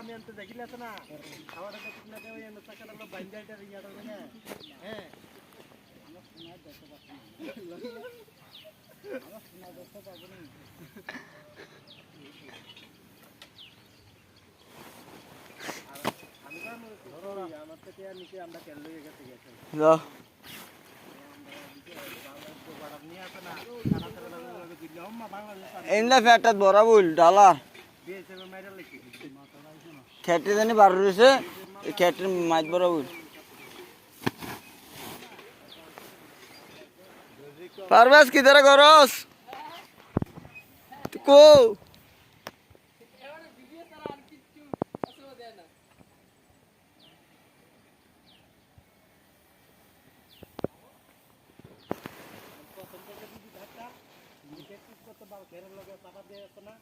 আমি আনতে দেখিলে আছে না আমার একটা কিনা দেওয়া এনে টাকাটা হলো বাইন্ডারটা ইয়াটা না হ্যাঁ আমার শোনা দেখতে পাচ্ছি আমার শোনা দেখতে পাবো না আমি ধরো আমার থেকে নিচে আমরা কেন লয়ে গেছে গেছে যাও এমনি ফ্যাটাত বড় বুল ডালা খেটে জানি বার রয়েছে খেটের মাছ বড় বুল পারবেশ কি ধরে গরস কো করতে পারো ঘেরের লগে চাপা দিয়ে না